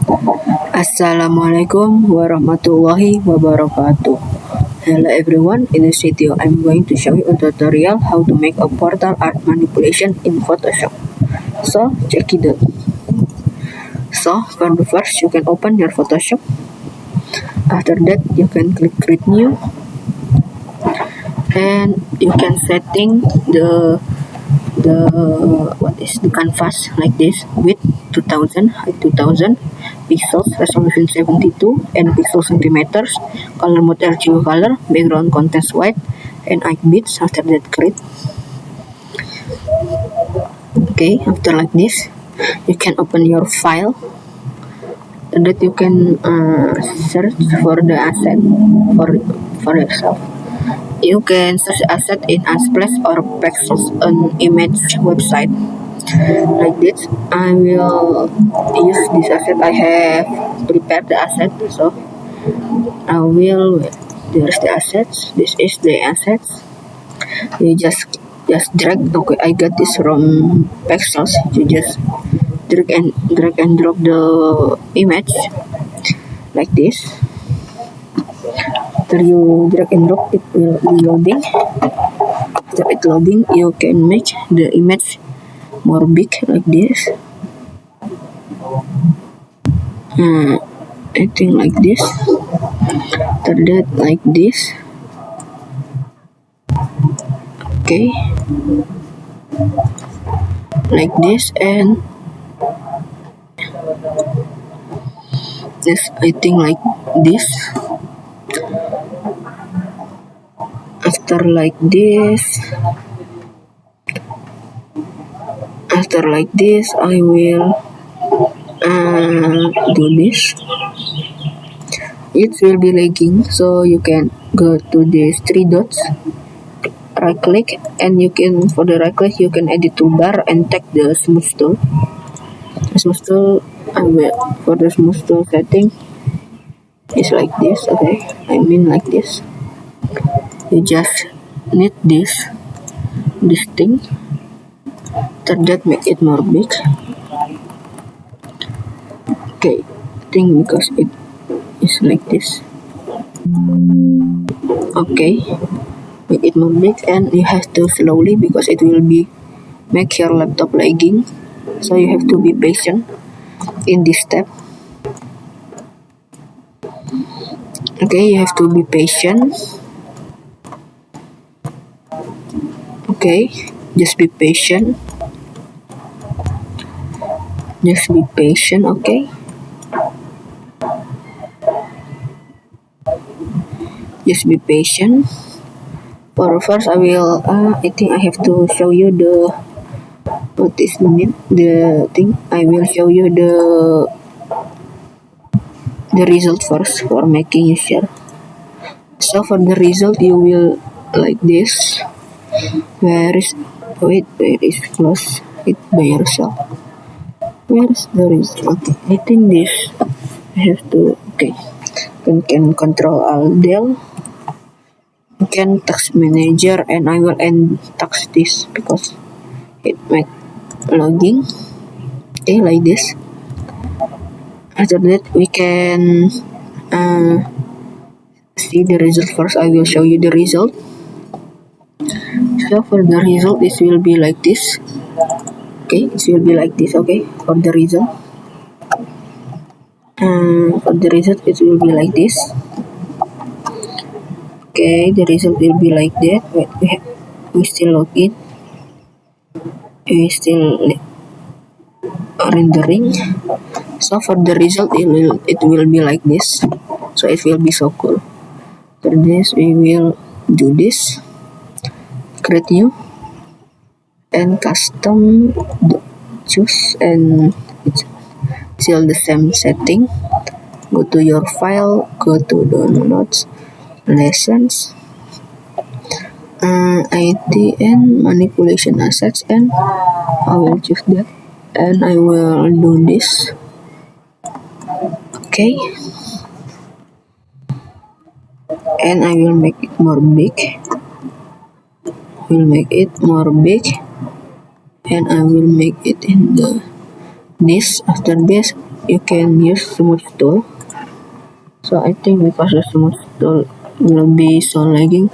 Assalamualaikum warahmatullahi wabarakatuh. Hello everyone, in this video I'm going to show you a tutorial how to make a portal art manipulation in Photoshop. So check it out. So for the first, you can open your Photoshop. After that, you can click create new, and you can setting the canvas like this: width 2000, height 2000, pixels, resolution 72, and pixel centimeters, color mode RGB color, background contrast white, and eye bits. After that, create. Okay, after like this, you can open your file. And that you can search for the asset for yourself. You can search asset in Unsplash or Pexels on image website. Like this, I will use this asset. I have prepared the asset, so I will. There's the assets. This is the assets. You just drag. Okay, I got this from Pexels. You just drag and drop the image like this. After you drag and drop, it will be loading. After it loading, you can make the image more big like this. I think like this. After that, like this. Okay, like this, and this I think like this. After like this, I will do this. It will be lagging, so you can go to these three dots, right click, and you can, for the right click, you can edit toolbar and take the smooth tool. For the smooth tool setting is like this. Okay, I mean like this. You just need this thing. After that, make it more big. Okay, I think because it is like this. Okay, make it more big, and you have to slowly because it will be make your laptop lagging. So you have to be patient in this step. Okay, you have to be patient. Okay, just be patient. Just be patient, okay? Just be patient. For first, I will. I think I have to show you the what is the thing. I will show you the result first for making you share. So for the result, you will like this. Where is close it by yourself? Where's the result? Okay, I think this. I have to. Okay, you can control Alt Del. You can text manager, and I will end text this because it make logging. Okay, like this. After that, we can see the result first. I will show you the result. So for the result, this will be like this. Okay, it will be like this. Okay, for the result. For the result, it will be like this. Okay, the result will be like that. Wait, we still log in. We still rendering. So for the result, it will be like this. So it will be so cool. For this, we will do this. Create new and custom. Choose, and it's still the same setting. Go to your file. Go to downloads. Lessons, IT and manipulation assets, and I will choose that, and I will do this. Okay, and I will make it more big. And I will make it in the this. After this, you can use smooth tool. So I think because the smooth tool will be so lagging,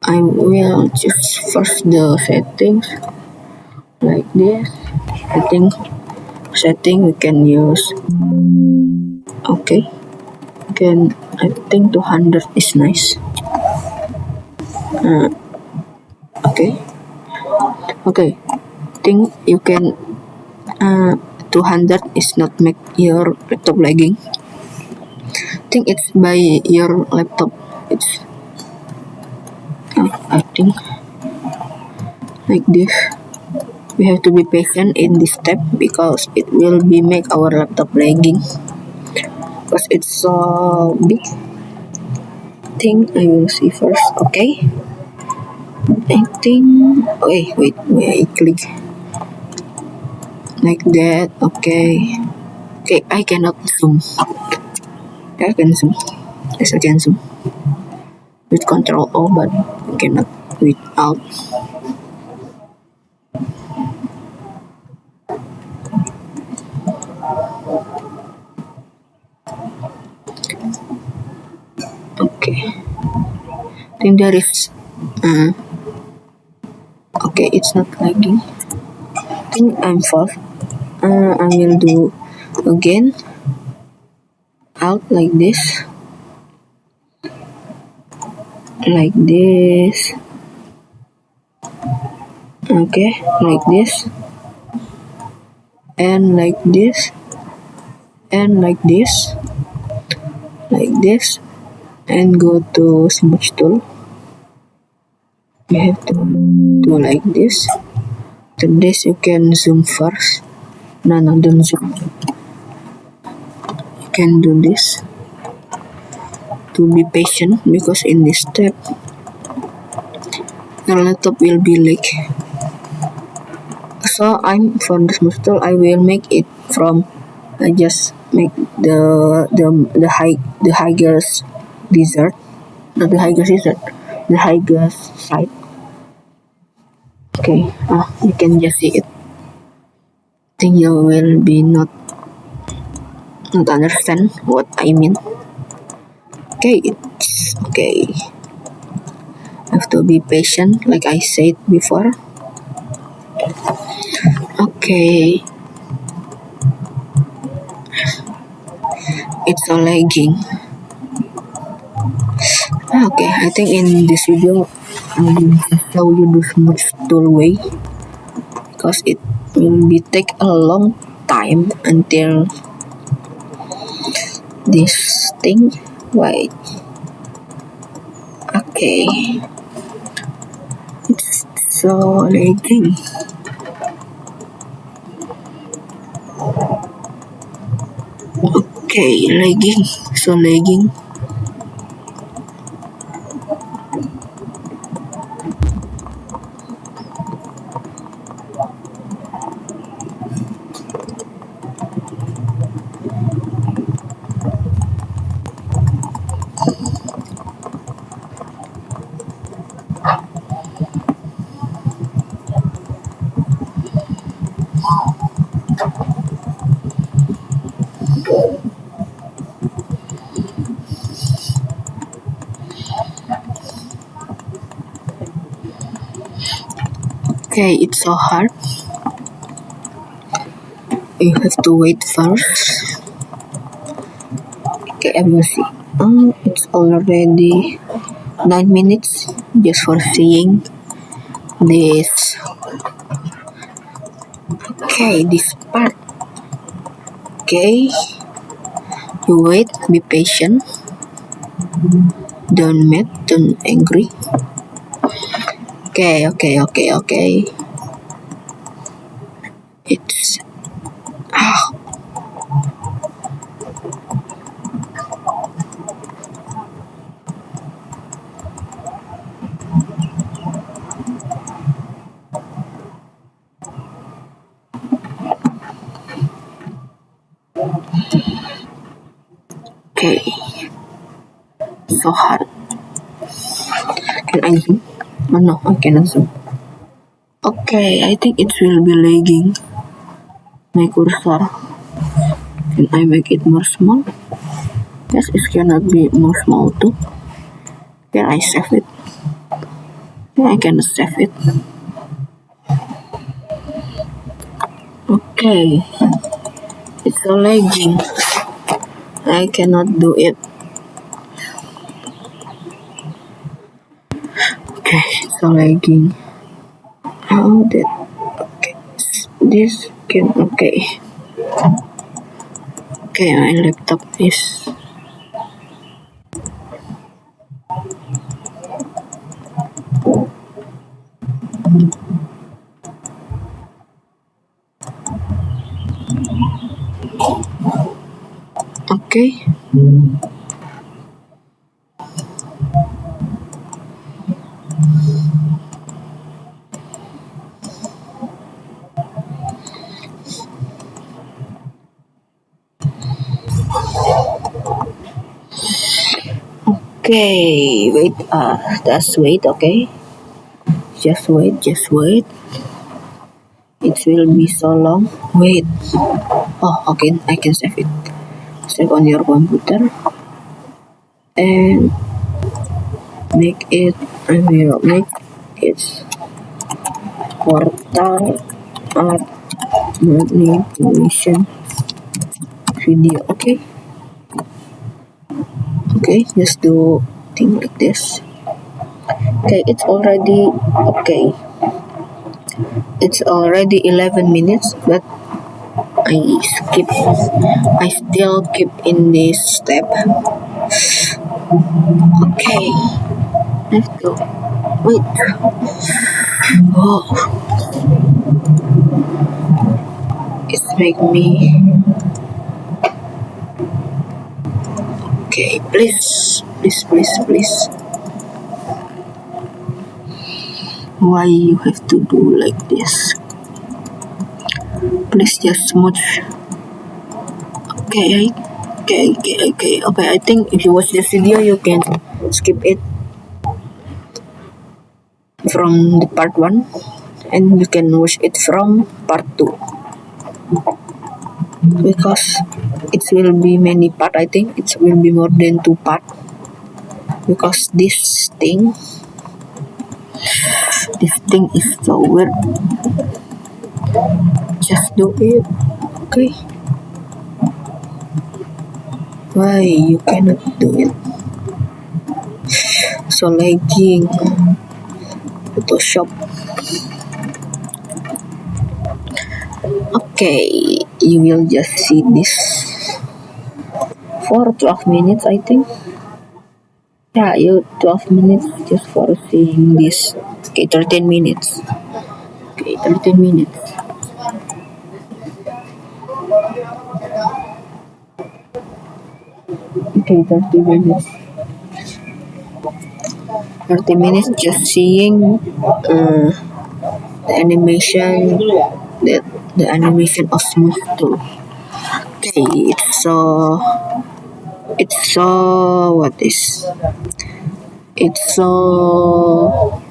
I will choose first the settings like this. I think setting we can use. Okay, can I think 200 is nice. Okay, okay. Think you can 200 is not make your laptop lagging. Think it's by your laptop. It's I think like this. We have to be patient in this step because it will be make our laptop lagging because it's so big. Think I will see first. Okay. I think. Wait. I click like that. Okay. Okay. I cannot zoom. I can zoom. Yes, I can zoom with Control O, but I cannot without. Okay. I think there is. Okay, it's not lagging. I think I'm false. I will do again out like this, like this. Okay, like this, and like this, and like this, like this, and go to smooth tool. You have to do like this. To this you can zoom first. No, don't zoom. You can do this to be patient because in this step your laptop will be leak. So I'm for the smooth tool I will make it from I just make the highest desert, not the highest desert, the highest side. Okay, you can just see it. Think you will be not understand what I mean. Okay, it's okay. Have to be patient, like I said before. Okay, it's so lagging. Okay, I think in this video I will show you the smooth tool way because it will be take a long time until this thing. Wait. Okay. It's so lagging. Okay, lagging. So lagging. Okay, it's so hard. You have to wait first. Okay, I will see. It's already 9 minutes just for seeing this. Okay, this part. Okay, you wait, be patient. Don't mad, don't angry. Okay. It's okay. So hard. Can I zoom? Oh, no, I cannot zoom. Okay, I think it will be lagging my cursor. Can I make it more small? Yes, it cannot be more small too. Can I save it? Yeah, I can save it. Okay, it's so lagging. I cannot do it. Okay, it's so lagging. How did? Okay, this can. Okay, okay. My laptop is. Okay. Okay, wait. Just wait. Okay, just wait. Just wait. It will be so long. Wait. Oh, okay. I can save it. Save on your computer and make it. I will make it portal art manipulation video. Okay. Okay. Just do thing like this. Okay. It's already okay. It's already 11 minutes, but I skip. I still keep in this step. Okay, let's go. Wait. Oh, it's make me. Okay, please, please, please, please. Why you have to do like this? Please just smooth. Okay, okay. I think if you watch this video, you can skip it from the part 1 and you can watch it from part 2 because it will be many part. I think it will be more than 2 part because this thing is so weird. Just do it. Okay, why you cannot do it? So lagging. Photoshop. Okay, you will just see this for 12 minutes, I think. Yeah, you 12 minutes just for seeing this. Okay, 13 minutes. Okay, 13 minutes. Okay, 30 minutes. 30 minutes just seeing the animation, the animation of smooth too. Okay, it's so what is it's so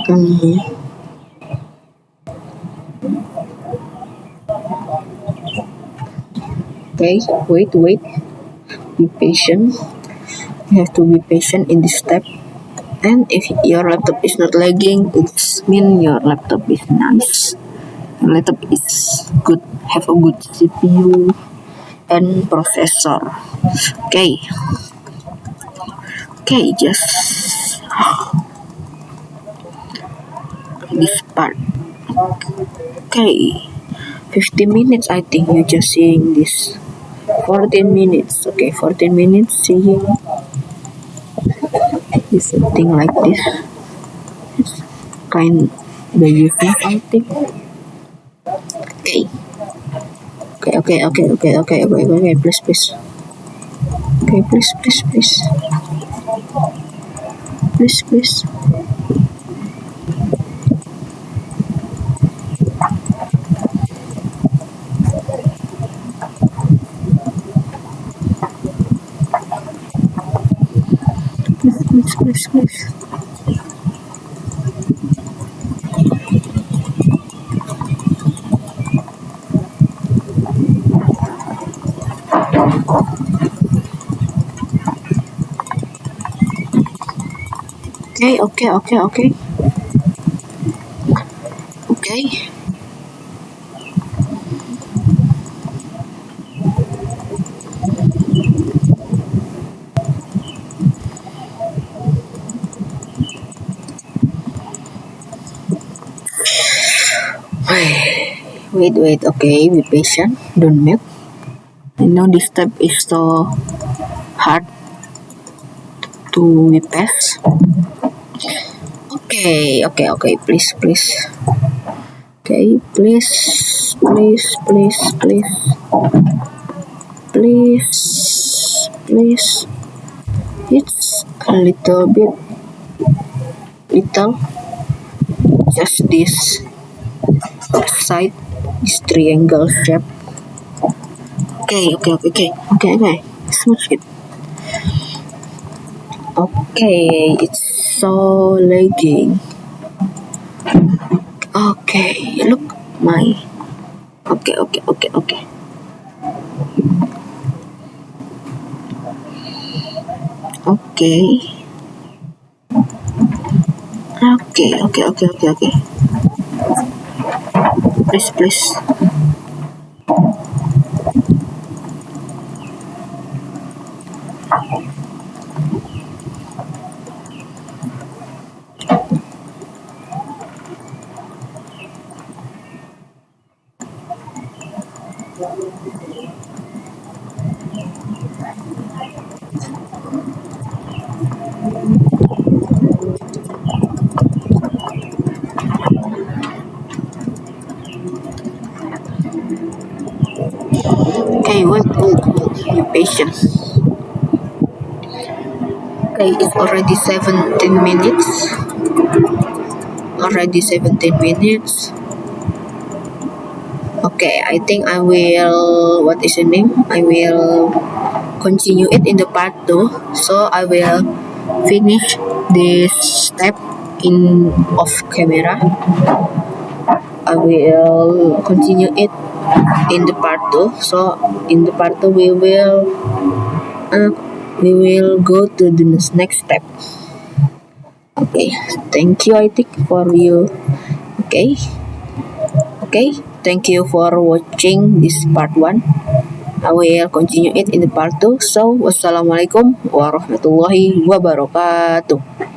um, okay, wait, be patient. You have to be patient in this step. And if your laptop is not lagging, it's mean your laptop is nice. Your laptop is good, have a good CPU and processor. Okay, just this part. Okay, 50 minutes. I think you just seeing this. 14 minutes. Okay, 14 minutes seeing this thing like this. It's kind the useless, I think. Okay. Okay, please. Okay, please. Please. Okay, okay, okay, okay. Okay. Wait, wait, okay, be patient. Don't mute. I know this step is so hard to be passed. Okay, okay, okay, please, please. Okay, please, please, please, please, please, please. It's a little bit, little, just this side, this triangle shape. Okay, okay, okay, okay, okay, okay. Smooth it. Okay, it's so lagging. Okay, look my. Okay, okay, okay, okay. Okay. Okay, okay, okay, okay, okay. Please, please. Okay, wait, wait, wait. Be patient. Okay, it's already 17 minutes. Already 17 minutes. Okay, I think I will. What is the name? I will continue it in the part 2. So I will finish this step in off camera. I will continue it in the part 2. So in the part 2 uh, we will go to the next step. Okay, thank you I think for you. Okay, okay, thank you for watching this part 1. I will continue it in the part 2. So wassalamualaikum warahmatullahi wabarakatuh.